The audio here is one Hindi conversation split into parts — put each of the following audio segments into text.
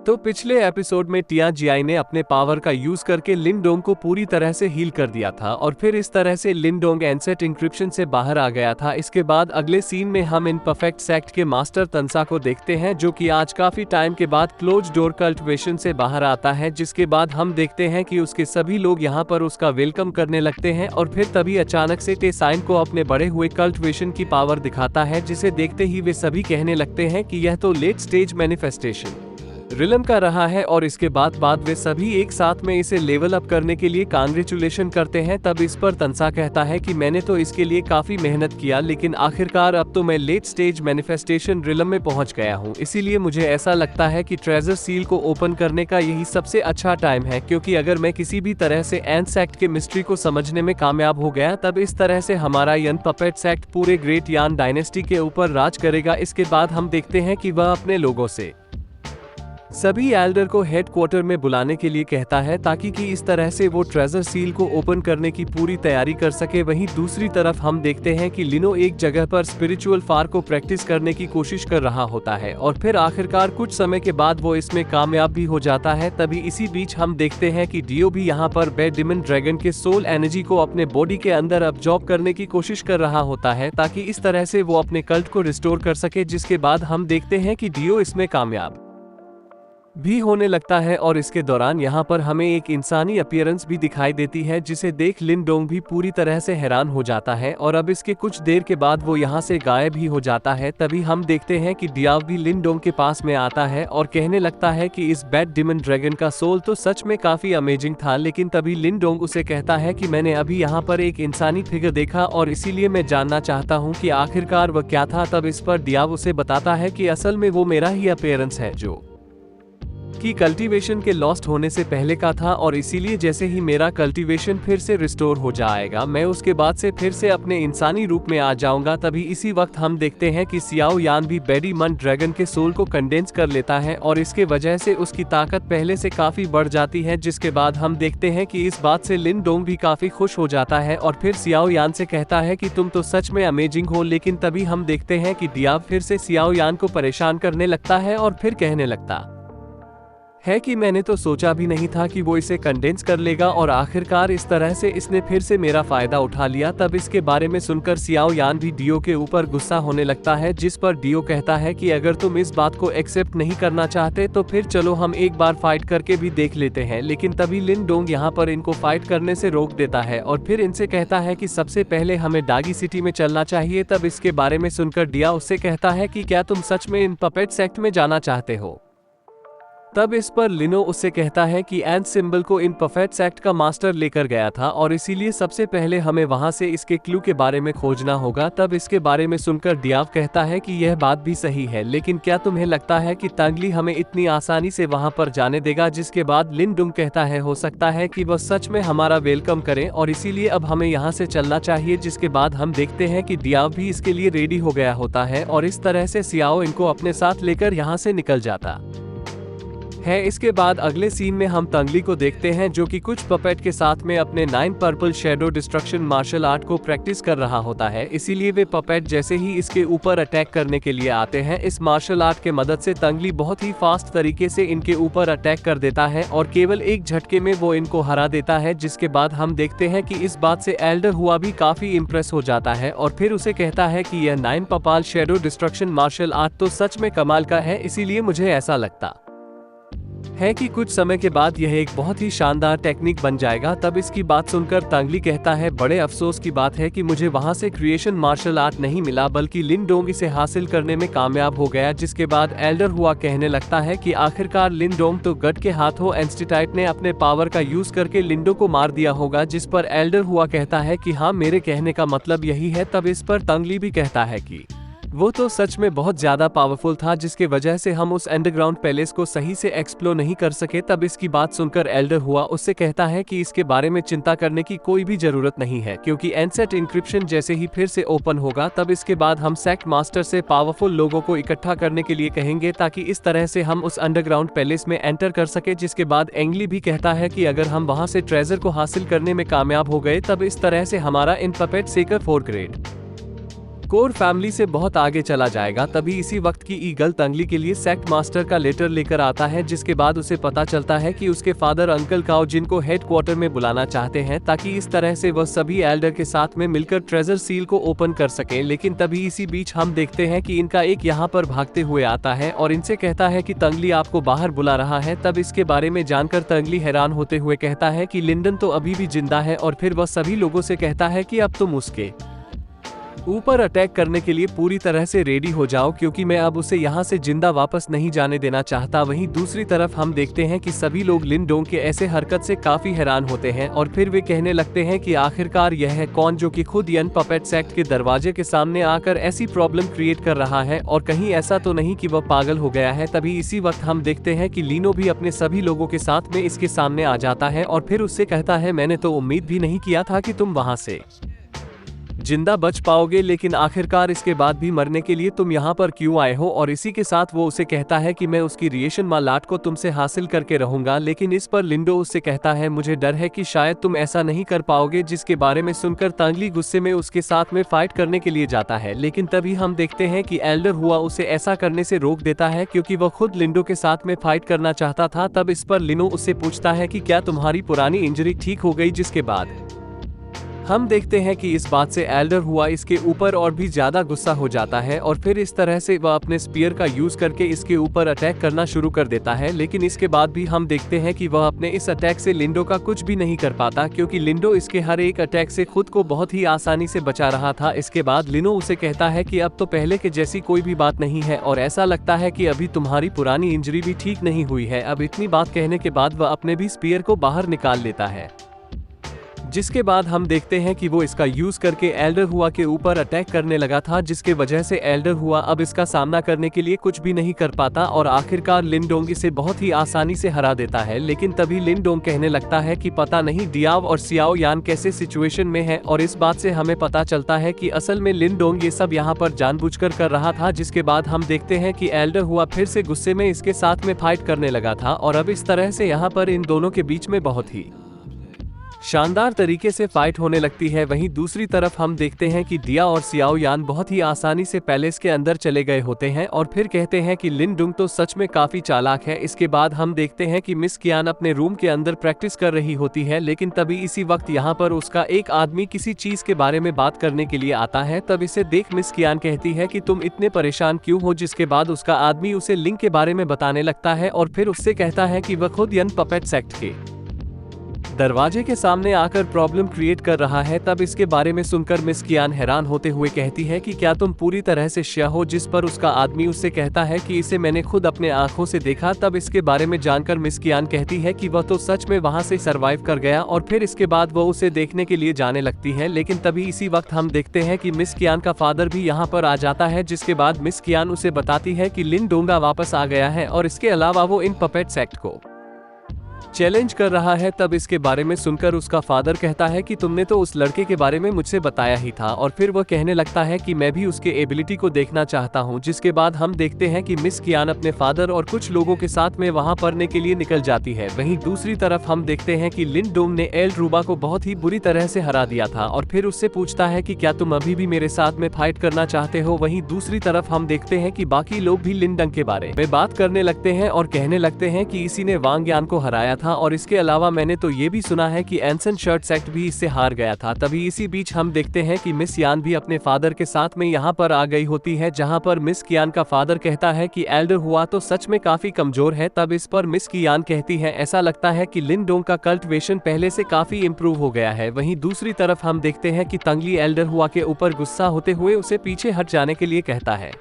तो पिछले एपिसोड में टियानजियाई ने अपने पावर का यूज करके लिनडोंग को पूरी तरह से हील कर दिया था और फिर इस तरह से लिनडोंग एनसेट इंक्रिप्शन से बाहर आ गया था। इसके बाद अगले सीन में हम इन परफेक्ट सेक्ट के मास्टर तंसा को देखते हैं, जो कि आज काफी टाइम के बाद क्लोज डोर कल्टिवेशन से बाहर आता है, जिसके बाद हम देखते हैं कि उसके सभी लोग यहाँ पर उसका वेलकम करने लगते हैं और फिर तभी अचानक से टेसाइन को अपने बढ़े हुए कल्टिवेशन की पावर दिखाता है, जिसे देखते ही वे सभी कहने लगते हैं कि यह तो लेट स्टेज मैनिफेस्टेशन रिलम का रहा है और इसके बाद वे सभी एक साथ में इसे लेवल अप करने के लिए कांग्रेचुलेशन करते हैं। तब इस पर तंसा कहता है कि मैंने तो इसके लिए काफी मेहनत किया, लेकिन आखिरकार अब तो मैं लेट स्टेज मैनिफेस्टेशन रिलम में पहुंच गया हूं। इसीलिए मुझे ऐसा लगता है कि ट्रेजर सील को ओपन करने का यही सबसे अच्छा टाइम है, क्योंकि अगर मैं किसी भी तरह से एंड सेक्ट के मिस्ट्री को समझने में कामयाब हो गया, तब इस तरह से हमारा यन पपेट सेक्ट पूरे ग्रेट यान डायनेस्टी के ऊपर राज करेगा। इसके बाद हम देखते हैं कि वह अपने लोगों से सभी एल्डर को हेडक्वार्टर में बुलाने के लिए कहता है, ताकि कि इस तरह से वो ट्रेजर सील को ओपन करने की पूरी तैयारी कर सके। वहीं दूसरी तरफ हम देखते हैं कि लिनो एक जगह पर स्पिरिचुअल फार को प्रैक्टिस करने की कोशिश कर रहा होता है और फिर आखिरकार कुछ समय के बाद वो इसमें कामयाब भी हो जाता है। तभी इसी बीच हम देखते हैं कि डियो भी यहाँ पर बेड डिमन ड्रैगन के सोल एनर्जी को अपने बॉडी के अंदर अब्जॉर्ब करने की कोशिश कर रहा होता है, ताकि इस तरह से वो अपने कल्ट को रिस्टोर कर सके। जिसके बाद हम देखते हैं कि डियो इसमें कामयाब भी होने लगता है और इसके दौरान यहाँ पर हमें एक इंसानी अपीयरेंस भी दिखाई देती है, जिसे देख लिनडोंग भी पूरी तरह से हैरान हो जाता है और अब इसके कुछ देर के बाद वो यहाँ से गायब ही हो जाता है। तभी हम देखते हैं कि डियाव भी लिनडोंग के पास में आता है और कहने लगता है कि इस बैड डिमन ड्रैगन का सोल तो सच में काफी अमेजिंग था, लेकिन तभी लिनडोंग उसे कहता है कि मैंने अभी यहाँ पर एक इंसानी फिगर देखा और इसीलिए मैं जानना चाहता हूँ कि आखिरकार वह क्या था। तब इस पर डियाव उसे बताता है कि असल में वो मेरा ही अपीयरेंस है, जो कि कल्टीवेशन के लॉस्ट होने से पहले का था, और इसीलिए जैसे ही मेरा कल्टीवेशन फिर से रिस्टोर हो जाएगा, मैं उसके बाद से फिर से अपने इंसानी रूप में आ जाऊंगा। तभी इसी वक्त हम देखते हैं कि सियाओ यान भी बेडी मन ड्रैगन के सोल को कंडेंस कर लेता है और इसके वजह से उसकी ताकत पहले से काफी बढ़ जाती है। जिसके बाद हम देखते हैं कि इस बात से लिनडोंग भी काफी खुश हो जाता है और फिर सियाओ यान से कहता है कि तुम तो सच में अमेजिंग हो। लेकिन तभी हम देखते हैं कि डियाव फिर से सियाओ यान को परेशान करने लगता है और फिर कहने लगता है कि मैंने तो सोचा भी नहीं था कि वो इसे कंडेंस कर लेगा और आखिरकार इस तरह से इसने फिर से मेरा फायदा उठा लिया। तब इसके बारे में सुनकर सियाओ यान भी डियो के ऊपर गुस्सा होने लगता है, जिस पर डियो कहता है कि अगर तुम इस बात को एक्सेप्ट नहीं करना चाहते तो फिर चलो हम एक बार फाइट करके भी देख लेते हैं। लेकिन तभी लिनडोंग यहाँ पर इनको फाइट करने से रोक देता है और फिर इनसे कहता है कि सबसे पहले हमें डागी सिटी में चलना चाहिए। तब इसके बारे में सुनकर डिया उससे कहता है कि क्या तुम सच में इन पपेट सेक्ट में जाना चाहते हो। तब इस पर लिनो उससे कहता है कि एंड सिंबल को इन परफेक्ट सेक्ट का मास्टर लेकर गया था और इसीलिए सबसे पहले हमें वहां से इसके क्लू के बारे में खोजना होगा। तब इसके बारे में सुनकर डियाव कहता है कि यह बात भी सही है, लेकिन क्या तुम्हें लगता है कि तांगली हमें इतनी आसानी से वहां पर जाने देगा। जिसके बाद लिनडुंग कहता है हो सकता है कि वह सच में हमारा वेलकम करें और इसीलिए अब हमें यहाँ से चलना चाहिए। जिसके बाद हम देखते हैं कि डियाव भी इसके लिए रेडी हो गया होता है और इस तरह से सियाओ इनको अपने साथ लेकर यहाँ से निकल जाता है। इसके बाद अगले सीन में हम तंगली को देखते हैं, जो कि कुछ पपेट के साथ में अपने 9 purple shadow destruction martial art को प्रैक्टिस कर रहा होता है। इसीलिए वे पपेट जैसे ही इसके ऊपर अटैक करने के लिए आते हैं, इस मार्शल आर्ट के मदद से तंगली बहुत ही फास्ट तरीके से इनके ऊपर अटैक कर देता है और केवल एक झटके में वो इनको हरा देता है। जिसके बाद हम देखते हैं कि इस बात से एल्डर हुआ भी काफी इम्प्रेस हो जाता है और फिर उसे कहता है कि यह 9 पपाल शैडो डिस्ट्रक्शन मार्शल आर्ट तो सच में कमाल का है। इसीलिए मुझे ऐसा लगता है कि कुछ समय के बाद यह एक बहुत ही शानदार टेक्निक बन जाएगा। तब इसकी बात सुनकर तांगली कहता है बड़े अफसोस की बात है कि मुझे वहां से क्रिएशन मार्शल आर्ट नहीं मिला, बल्कि लिनडोंग इसे हासिल करने में कामयाब हो गया। जिसके बाद एल्डर हुआ कहने लगता है कि आखिरकार लिनडोंग तो गट के हाथों एंस्टिटाइट ने अपने पावर का यूज करके लिंडो को मार दिया होगा। जिस पर एल्डर हुआ कहता है कि हाँ, मेरे कहने का मतलब यही है। तब इस पर तांगली भी कहता है कि वो तो सच में बहुत ज्यादा पावरफुल था, जिसके वजह से हम उस अंडरग्राउंड पैलेस को सही से एक्सप्लोर नहीं कर सके। तब इसकी बात सुनकर एल्डर हुआ उससे कहता है कि इसके बारे में चिंता करने की कोई भी जरूरत नहीं है, क्योंकि एनसेट इंक्रिप्शन जैसे ही फिर से ओपन होगा, तब इसके बाद हम सेक्ट मास्टर से पावरफुल लोगों को इकट्ठा करने के लिए कहेंगे, ताकि इस तरह से हम उस अंडरग्राउंड पैलेस में एंटर कर सके। जिसके बाद एंगली भी कहता है कि अगर हम वहां से ट्रेजर को हासिल करने में कामयाब हो गए, तब इस तरह से हमारा इन पपेट सेकर 4 ग्रेड कोर फैमिली से बहुत आगे चला जाएगा। तभी इसी वक्त की ईगल तंगली के लिए सेक्ट मास्टर का लेटर लेकर आता है, जिसके बाद उसे पता चलता है कि उसके फादर अंकल काओ जिनको हेडक्वार्टर में बुलाना चाहते हैं, ताकि इस तरह से वह सभी एल्डर के साथ में मिलकर ट्रेजर सील को ओपन कर सकें। लेकिन तभी इसी बीच हम देखते हैं कि इनका एक यहाँ पर भागते हुए आता है और इनसे कहता है कि तंगली आपको बाहर बुला रहा है। तब इसके बारे में जानकर तंगली हैरान होते हुए कहता है कि लिंडन तो अभी भी जिंदा है, और फिर वह सभी लोगों से कहता है कि अब तुम उसके ऊपर अटैक करने के लिए पूरी तरह से रेडी हो जाओ, क्योंकि मैं अब उसे यहाँ से जिंदा वापस नहीं जाने देना चाहता। वहीं दूसरी तरफ हम देखते हैं कि सभी लोग लिन डोंग के ऐसे हरकत से काफी हैरान होते हैं और फिर वे कहने लगते हैं कि आखिरकार यह है कौन जो कि खुद यन पपेट सेक्ट के दरवाजे के सामने आकर ऐसी प्रॉब्लम क्रिएट कर रहा है, और कहीं ऐसा तो नहीं कि वह पागल हो गया है। तभी इसी वक्त हम देखते हैं कि लीनो भी अपने सभी लोगों के साथ में इसके सामने आ जाता है और फिर उससे कहता है, मैंने तो उम्मीद भी नहीं किया था कि तुम वहां से जिंदा बच पाओगे, लेकिन आखिरकार इसके बाद भी मरने के लिए तुम यहाँ पर क्यों आए हो। और इसी के साथ वो उसे कहता है कि मैं उसकी रिएशन मालाट को तुमसे हासिल करके रहूंगा। लेकिन इस पर लिंडो उससे कहता है, मुझे डर है कि शायद तुम ऐसा नहीं कर पाओगे, जिसके बारे में सुनकर तंगली गुस्से में उसके साथ में फाइट करने के लिए जाता है। लेकिन तभी हम देखते हैं कि एल्डर हुआ उसे ऐसा करने से रोक देता है, क्योंकि वह खुद लिंडो के साथ में फाइट करना चाहता था। तब इस पर लिनो उससे पूछता है कि क्या तुम्हारी पुरानी इंजरी ठीक हो गई, जिसके बाद हम देखते हैं कि इस बात से एल्डर हुआ इसके ऊपर और भी ज्यादा गुस्सा हो जाता है और फिर इस तरह से वह अपने स्पीयर का यूज करके इसके ऊपर अटैक करना शुरू कर देता है। लेकिन इसके बाद भी हम देखते हैं कि वह अपने इस अटैक से लिंडो का कुछ भी नहीं कर पाता, क्योंकि लिंडो इसके हर एक अटैक से खुद को बहुत ही आसानी से बचा रहा था। इसके बाद लिनो उसे कहता है कि अब तो पहले के जैसी कोई भी बात नहीं है और ऐसा लगता है कि अभी तुम्हारी पुरानी इंजरी भी ठीक नहीं हुई है। अब इतनी बात कहने के बाद वह अपने भी स्पीयर को बाहर निकाल लेता है, जिसके बाद हम देखते हैं कि वो इसका यूज करके एल्डर हुआ के ऊपर अटैक करने लगा था, जिसके वजह से एल्डर हुआ अब इसका सामना करने के लिए कुछ भी नहीं कर पाता और आखिरकार लिनडोंग इसे बहुत ही आसानी से हरा देता है। लेकिन तभी लिनडोंग कहने लगता है कि पता नहीं डियाव और सियाओ यान कैसे सिचुएशन में है, और इस बात से हमें पता चलता है कि असल में लिनडोंग ये सब यहाँ पर जानबूझकर कर रहा था। जिसके बाद हम देखते हैं कि एल्डर हुआ फिर से गुस्से में इसके साथ में फाइट करने लगा था और अब इस तरह से यहाँ पर इन दोनों के बीच में बहुत ही शानदार तरीके से फाइट होने लगती है। वहीं दूसरी तरफ हम देखते हैं कि डिया और सियाओ यान बहुत ही आसानी से पैलेस के अंदर चले गए होते हैं और फिर कहते हैं कि लिनडोंग तो सच में काफी चालाक है। इसके बाद हम देखते हैं कि मिस कियान अपने रूम के अंदर प्रैक्टिस कर रही होती है, लेकिन तभी इसी वक्त यहाँ पर उसका एक आदमी किसी चीज के बारे में बात करने के लिए आता है। तब इसे देख मिस कियान कहती है कि तुम इतने परेशान क्यों हो, जिसके बाद उसका आदमी उसे लिंक के बारे में बताने लगता है और फिर उससे कहता है कि वह खुद यन पपेट सेक्ट के दरवाजे के सामने आकर प्रॉब्लम क्रिएट कर रहा है। तब इसके बारे में सुनकर मिस कियान हैरान होते हुए कहती है कि क्या तुम पूरी तरह से श्या हो, जिस पर उसका आदमी उससे कहता है कि इसे मैंने खुद अपने आंखों से देखा। तब इसके बारे में जानकर मिस कियान कहती है कि वह तो सच में वहां से सरवाइव कर गया और फिर इसके बाद वह उसे देखने के लिए जाने लगती है। लेकिन तभी इसी वक्त हम देखते हैं कि मिस कियान का फादर भी यहाँ पर आ जाता है, जिसके बाद मिस कियान उसे बताती है कि लिनडोंगा वापस आ गया है और इसके अलावा वो इन पपेट सेक्ट को चैलेंज कर रहा है। तब इसके बारे में सुनकर उसका फादर कहता है कि तुमने तो उस लड़के के बारे में मुझसे बताया ही था, और फिर वह कहने लगता है कि मैं भी उसके एबिलिटी को देखना चाहता हूं। जिसके बाद हम देखते हैं कि मिस कियान अपने फादर और कुछ लोगों के साथ में वहां पढ़ने के लिए निकल जाती है। वहीं दूसरी तरफ हम देखते हैं कि लिनडोंग ने एल रूबा को बहुत ही बुरी तरह से हरा दिया था और फिर उससे पूछता है कि क्या तुम अभी भी मेरे साथ में फाइट करना चाहते हो। वहीं दूसरी तरफ हम देखते हैं कि बाकी लोग भी लिनडोंग के बारे में बात करने लगते हैं और कहने लगते हैं कि इसी ने वांग यान को हराया था, और इसके अलावा मैंने तो ये भी सुना है कि एंसन शर्ट सेक्ट भी इससे हार गया था। तभी इसी बीच हम देखते हैं कि मिस यान भी अपने फादर के साथ में यहाँ पर आ गई होती है, जहाँ पर मिस कियान का फादर कहता है कि एल्डर हुआ तो सच में काफी कमजोर है। तब इस पर मिस कियान कहती है, ऐसा लगता है कि लिनडोंग का कल्टिवेशन पहले से काफी इम्प्रूव हो गया है। वहीं दूसरी तरफ हम देखते हैं कि तंगली एल्डर हुआ के ऊपर गुस्सा होते हुए उसे पीछे हट जाने के लिए कहता है,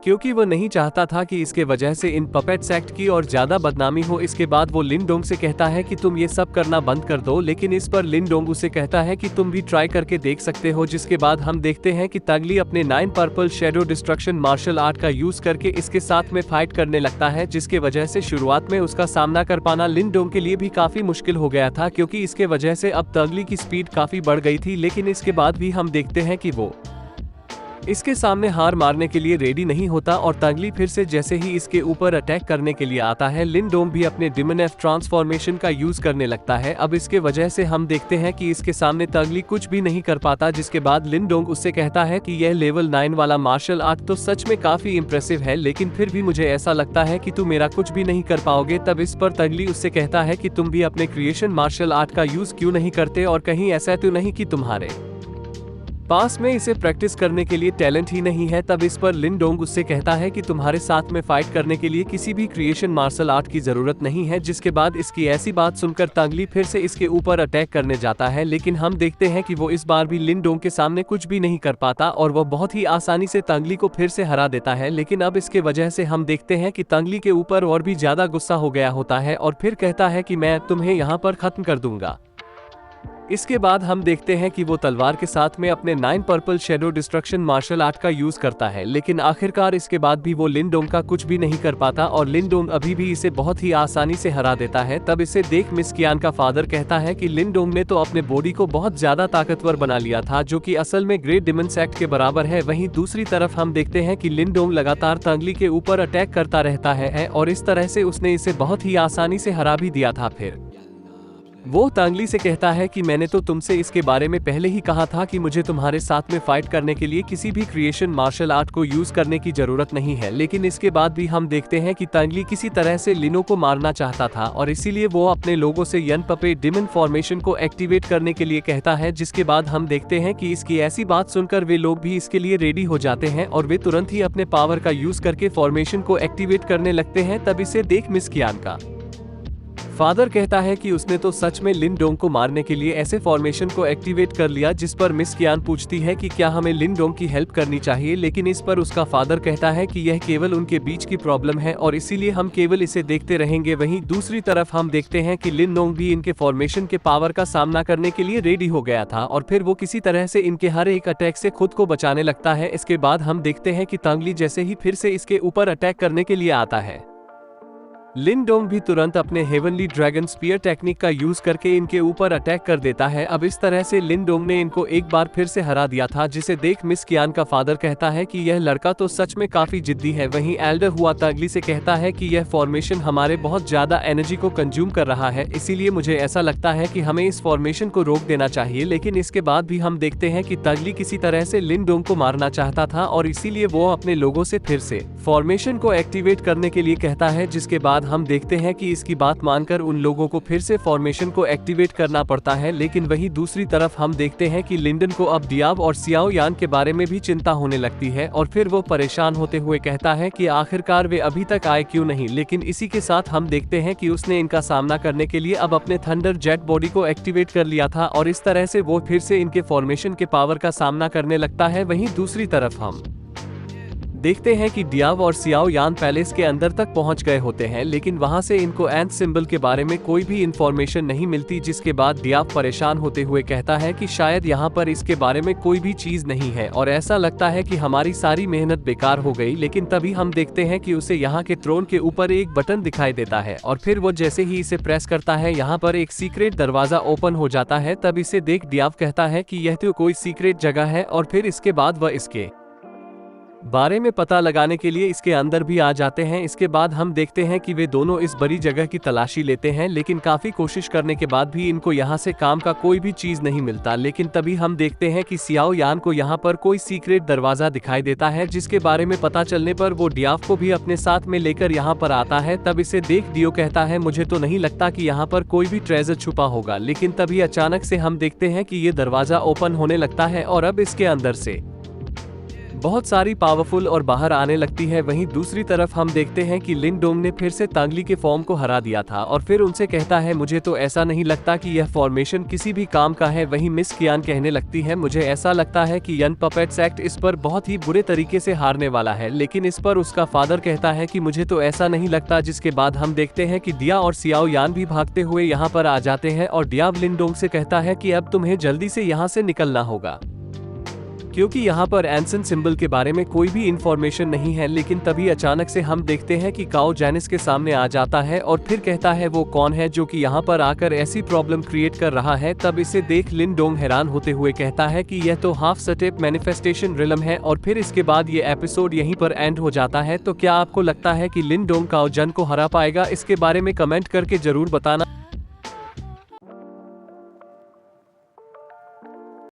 क्योंकि वो नहीं चाहता था कि इसके वजह से इन पपेट सेक्ट की और ज्यादा बदनामी हो। इसके बाद वो लिनडोंग से कहता है कि तुम ये सब करना बंद कर दो, लेकिन इस पर लिनडोंग उसे कहता है कि तुम भी ट्राई करके देख सकते हो। जिसके बाद हम देखते हैं कि तंगली अपने 9 purple shadow destruction martial art का यूज करके इसके साथ में फाइट करने लगता है, जिसके वजह से शुरुआत में उसका सामना कर पाना लिनडोंग के लिए भी काफी मुश्किल हो गया था, क्योंकि इसके वजह से अब तंगली की स्पीड काफी बढ़ गई थी। लेकिन इसके बाद भी हम देखते हैं कि वो इसके सामने हार मारने के लिए रेडी नहीं होता और तांगली फिर से जैसे ही इसके ऊपर अटैक करने के लिए आता है, लिनडोंग भी अपने डिमन एफ ट्रांसफॉर्मेशन का यूज करने लगता है। अब इसके वजह से हम देखते हैं कि इसके सामने तांगली कुछ भी नहीं कर पाता, जिसके बाद लिनडोंग उससे कहता है कि यह लेवल 9 वाला मार्शल आर्ट तो सच में काफी इंप्रेसिव है, लेकिन फिर भी मुझे ऐसा लगता है कि तुम मेरा कुछ भी नहीं कर पाओगे। तब इस पर तांगली उससे कहता है कि तुम भी अपने क्रिएशन मार्शल आर्ट का यूज क्यों नहीं करते, और कहीं ऐसा तो नहीं कि तुम्हारे पास में इसे प्रैक्टिस करने के लिए टैलेंट ही नहीं है। तब इस पर लिनडोंग उससे कहता है कि तुम्हारे साथ में फाइट करने के लिए किसी भी क्रिएशन मार्शल आर्ट की जरूरत नहीं है। जिसके बाद इसकी ऐसी बात सुनकर तांगली फिर से इसके ऊपर अटैक करने जाता है, लेकिन हम देखते हैं कि वो इस बार भी लिनडोंग के सामने कुछ भी नहीं कर पाता और वो बहुत ही आसानी से तांगली को फिर से हरा देता है। लेकिन अब इसके वजह से हम देखते हैं कि तांगली के ऊपर और भी ज्यादा गुस्सा हो गया होता है और फिर कहता है कि मैं तुम्हें यहाँ पर खत्म कर दूंगा। इसके बाद हम देखते हैं कि वो तलवार के साथ में अपने 9 purple shadow destruction martial art का यूज करता है, लेकिन आखिरकार इसके बाद भी वो लिनडोंग का कुछ भी नहीं कर पाता और लिनडोंग अभी भी इसे बहुत ही आसानी से हरा देता है। तब इसे देख मिस कियान का फादर कहता है कि लिनडोंग ने तो अपने बॉडी को बहुत ज्यादा ताकतवर बना लिया था, जो कि असल में ग्रेट डिमंस एक्ट के बराबर है। वहीं दूसरी तरफ हम देखते हैं कि लिनडोंग लगातार तांगली के ऊपर अटैक करता रहता है और इस तरह से उसने इसे बहुत ही आसानी से हरा भी दिया था। फिर वो तांगली से कहता है कि मैंने तो तुमसे इसके बारे में पहले ही कहा था कि मुझे तुम्हारे साथ में फाइट करने के लिए किसी भी क्रिएशन मार्शल आर्ट को यूज करने की जरूरत नहीं है। लेकिन इसके बाद भी हम देखते हैं कि तांगली किसी तरह से लिनो को मारना चाहता था और इसीलिए वो अपने लोगों से यन पपे डिमन फॉर्मेशन को एक्टिवेट करने के लिए कहता है। जिसके बाद हम देखते हैं कि इसकी ऐसी बात सुनकर वे लोग भी इसके लिए रेडी हो जाते हैं और वे तुरंत ही अपने पावर का यूज करके फॉर्मेशन को एक्टिवेट करने लगते हैं। तब इसे देख मिस कियान का फादर कहता है कि उसने तो सच में लिनडोंग को मारने के लिए ऐसे फॉर्मेशन को एक्टिवेट कर लिया। जिस पर मिस कियान पूछती है कि क्या हमें लिनडोंग की हेल्प करनी चाहिए, लेकिन इस पर उसका फादर कहता है कि यह केवल उनके बीच की प्रॉब्लम है और इसीलिए हम केवल इसे देखते रहेंगे। वहीं दूसरी तरफ हम देखते हैं कि लिनडोंग भी इनके फॉर्मेशन के पावर का सामना करने के लिए रेडी हो गया था और फिर वो किसी तरह से इनके हर एक अटैक से खुद को बचाने लगता है। इसके बाद हम देखते हैं कि तांगली जैसे ही फिर से इसके ऊपर अटैक करने के लिए आता है, लिनडोंग भी तुरंत अपने हेवनली ड्रैगन स्पीयर टेक्निक का यूज करके इनके ऊपर अटैक कर देता है। अब इस तरह से लिनडोंग ने इनको एक बार फिर से हरा दिया था, जिसे देख मिस कियान का फादर कहता है कि यह लड़का तो सच में काफी जिद्दी है। वहीं एल्डर हुआ तांगली से कहता है कि यह फॉर्मेशन हमारे बहुत ज्यादा एनर्जी को कंज्यूम कर रहा है, इसीलिए मुझे ऐसा लगता है कि हमें इस फॉर्मेशन को रोक देना चाहिए। लेकिन इसके बाद भी हम देखते हैं कि तांगली किसी तरह से लिनडोंग को मारना चाहता था और इसीलिए वो अपने लोगों से फिर से फॉर्मेशन को एक्टिवेट करने के लिए कहता है। जिसके बाद हम देखते हैं कि इसकी बात मानकर उन लोगों को फिर से फॉर्मेशन को एक्टिवेट करना पड़ता है। लेकिन वहीं दूसरी तरफ हम देखते हैं कि लिंडन को अब डियाब और सियाओ यान के बारे में भी चिंता होने लगती है और फिर वो परेशान होते हुए कहता है कि आखिरकार वे अभी तक आए क्यों नहीं। लेकिन इसी के साथ हम देखते हैं कि उसने इनका सामना करने के लिए अब अपने थंडर जेट बॉडी को एक्टिवेट कर लिया था और इस तरह से वो फिर से इनके फॉर्मेशन के पावर का सामना करने लगता है। वहीं दूसरी तरफ हम देखते हैं कि डियाब और सियाओ यान पैलेस के अंदर तक पहुंच गए होते हैं, लेकिन वहां से इनको एंथ सिंबल के बारे में कोई भी इंफॉर्मेशन नहीं मिलती। जिसके बाद डियाब परेशान होते हुए कहता है कि शायद यहाँ पर इसके बारे में कोई भी चीज नहीं है और ऐसा लगता है कि हमारी सारी मेहनत बेकार हो गई। लेकिन तभी हम देखते हैं कि उसे यहाँ के थ्रोन के ऊपर एक बटन दिखाई देता है और फिर वो जैसे ही इसे प्रेस करता है यहाँ पर एक सीक्रेट दरवाजा ओपन हो जाता है। तब इसे देख डियाब कहता है कि यह तो कोई सीक्रेट जगह है और फिर इसके बाद वह इसके बारे में पता लगाने के लिए इसके अंदर भी आ जाते हैं। इसके बाद हम देखते हैं कि वे दोनों इस बड़ी जगह की तलाशी लेते हैं, लेकिन काफी कोशिश करने के बाद भी इनको यहाँ से काम का कोई भी चीज नहीं मिलता। लेकिन तभी हम देखते हैं कि सियाओ यान को यहाँ पर कोई सीक्रेट दरवाजा दिखाई देता है, जिसके बारे में पता चलने पर वो डियाब को भी अपने साथ में लेकर यहाँ पर आता है। तब इसे देख डियो कहता है मुझे तो नहीं लगता कि यहाँ पर कोई भी ट्रेजर छुपा होगा। लेकिन तभी अचानक से हम देखते हैं कि ये दरवाजा ओपन होने लगता है और अब इसके अंदर से बहुत सारी पावरफुल और बाहर आने लगती है। वहीं दूसरी तरफ हम देखते हैं कि लिनडोंग ने फिर से तांगली के फॉर्म को हरा दिया था और फिर उनसे कहता है मुझे तो ऐसा नहीं लगता कि यह फॉर्मेशन किसी भी काम का है। वहीं मिस कियान कहने लगती है मुझे ऐसा लगता है कि यन पपेट्स एक्ट इस पर बहुत ही बुरे तरीके से हारने वाला है। लेकिन इस पर उसका फादर कहता है कि मुझे तो ऐसा नहीं लगता। जिसके बाद हम देखते हैं कि डिया और सियाओ यान भी भागते हुए यहाँ पर आ जाते हैं और डियाब लिनडोंग से कहता है कि अब तुम्हें जल्दी से यहाँ से निकलना होगा, क्योंकि यहाँ पर एंसन सिंबल के बारे में कोई भी इंफॉर्मेशन नहीं है। लेकिन तभी अचानक से हम देखते हैं कि काओ जैनिस के सामने आ जाता है और फिर कहता है वो कौन है जो कि यहाँ पर आकर ऐसी प्रॉब्लम क्रिएट कर रहा है। तब इसे देख लिन डोंग हैरान होते हुए कहता है कि यह तो हाफ स्टेप मैनिफेस्टेशन रिलम है। और फिर इसके बाद ये एपिसोड यहीं पर एंड हो जाता है। तो क्या आपको लगता है कि लिन डोंग काओ जन को हरा पाएगा? इसके बारे में कमेंट करके जरूर बताना।